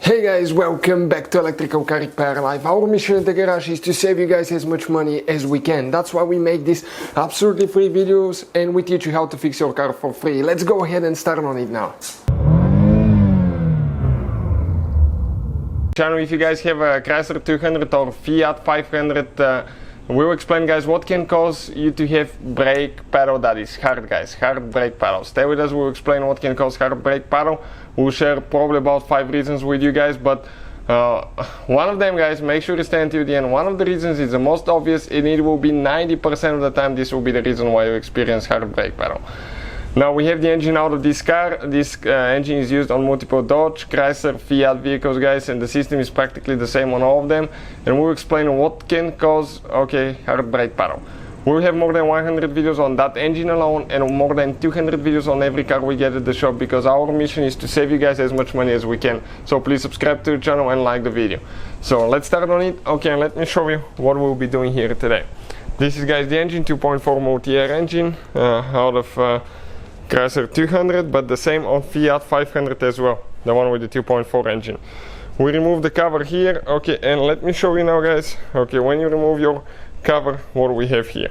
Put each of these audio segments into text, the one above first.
Hey guys, welcome back to Electrical Car Repair Live. Our mission at the garage is to save you guys as much money as we can. That's why we make these absolutely free videos and we teach you how to fix your car for free. Let's go ahead and start on it now. Channel, if you guys have a Chrysler 200 or Fiat 500, we'll explain guys what can cause you to have brake pedal that is hard, guys, hard brake pedal. Stay with us, we'll explain what can cause hard brake pedal. We'll share probably about 5 reasons with you guys, but one of them, guys, make sure to stay until the end. One of the reasons is the most obvious, and it will be 90% of the time this will be the reason why you experience hard brake pedal. Now we have the engine out of this car. This engine is used on multiple Dodge, Chrysler, Fiat vehicles, guys, and the system is practically the same on all of them. And we'll explain what can cause hard brake pedal. We'll have more than 100 videos on that engine alone and more than 200 videos on every car we get at the shop, because our mission is to save you guys as much money as we can. So please subscribe to the channel and like the video. So let's start on it. Okay, let me show you what we'll be doing here today. This is, guys, the engine, 2.4 multi-air engine out of Chrysler 200, but the same on Fiat 500 as well, the one with the 2.4 engine. We remove the cover here, okay, and let me show you now, guys. Okay, when you remove your cover, what we have here.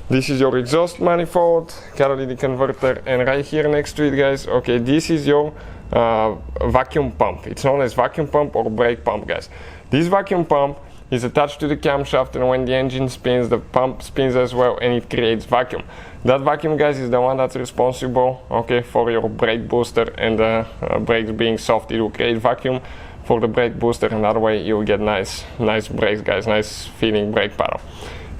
This is your exhaust manifold, catalytic converter, and right here next to it, guys, okay, this is your vacuum pump. It's known as vacuum pump or brake pump, guys. This vacuum pump is attached to the camshaft, and when the engine spins, the pump spins as well, and it creates vacuum. That vacuum, guys, is the one that's responsible, okay, for your brake booster and the brakes being soft. It will create vacuum for the brake booster, and that way you will get nice brakes, guys, nice feeling brake pedal.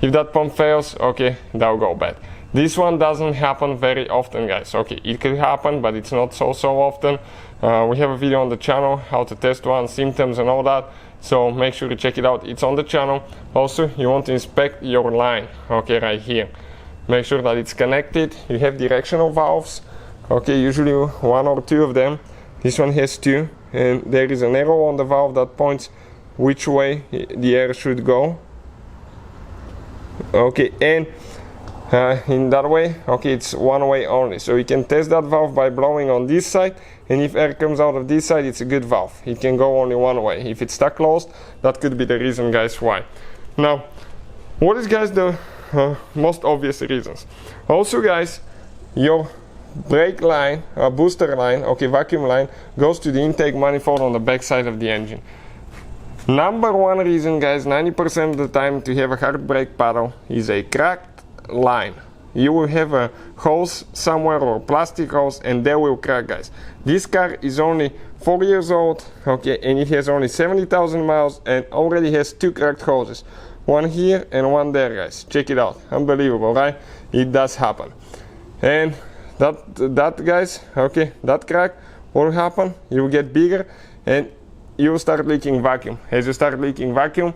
If that pump fails, okay, that will go bad. This one doesn't happen very often, guys. Okay, it could happen, but it's not so often. We have a video on the channel how to test one, symptoms and all that, so make sure to check it out. It's on the channel. Also, you want to inspect your line, okay, right here. Make sure that it's connected. You have directional valves, okay, usually one or two of them. This one has two, and there is an arrow on the valve that points which way the air should go. Okay, and in that way, okay, it's one way only. So you can test that valve by blowing on this side, and if air comes out of this side, it's a good valve. It can go only one way. If it's stuck closed, that could be the reason, guys, why. Now, what is, guys, the most obvious reasons? Also, guys, your brake line, booster line, okay, vacuum line, goes to the intake manifold on the back side of the engine. Number one reason, guys, 90% of the time to have a hard brake pedal is a cracked line. You will have a holes somewhere or plastic holes, and they will crack, guys. This car is only 4 years old, okay, and it has only 70,000 miles and already has 2 cracked hoses. One here and one there, guys. Check it out. Unbelievable, right? It does happen. And that guys, okay, that crack, what will happen? You will get bigger and you will start leaking vacuum. As you start leaking vacuum,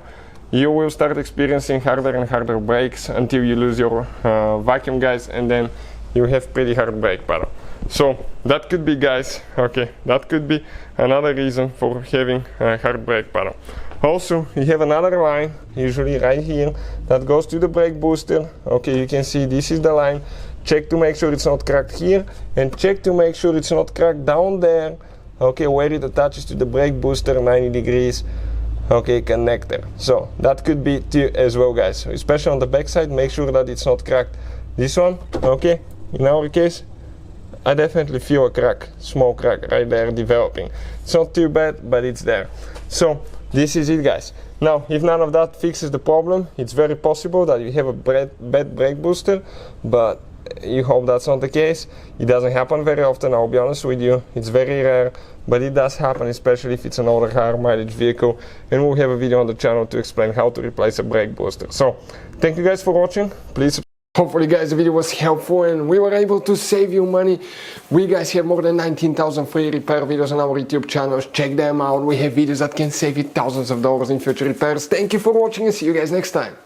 you will start experiencing harder and harder brakes until you lose your vacuum, guys, and then you have pretty hard brake pedal. So that could be, guys, okay, that could be another reason for having a hard brake pedal. Also, you have another line, usually right here, that goes to the brake booster. Okay, you can see this is the line. Check to make sure it's not cracked here, and check to make sure it's not cracked down there, okay, where it attaches to the brake booster, 90 degrees, okay, connector. So that could be too as well, guys. Especially on the back side, make sure that it's not cracked. This one, okay, in our case, I definitely feel a crack, small crack right there developing. It's not too bad, but it's there. So this is it, guys. Now, if none of that fixes the problem, it's very possible that you have a bad brake booster, but you hope that's not the case. It doesn't happen very often, I'll be honest with you. It's very rare, but it does happen, especially if it's an older higher mileage vehicle, and we'll have a video on the channel to explain how to replace a brake booster. So thank you guys for watching. Please subscribe. Hopefully, guys, the video was helpful and we were able to save you money. We, guys, have more than 19,000 free repair videos on our YouTube channels. Check them out. We have videos that can save you thousands of dollars in future repairs. Thank you for watching and see you guys next time.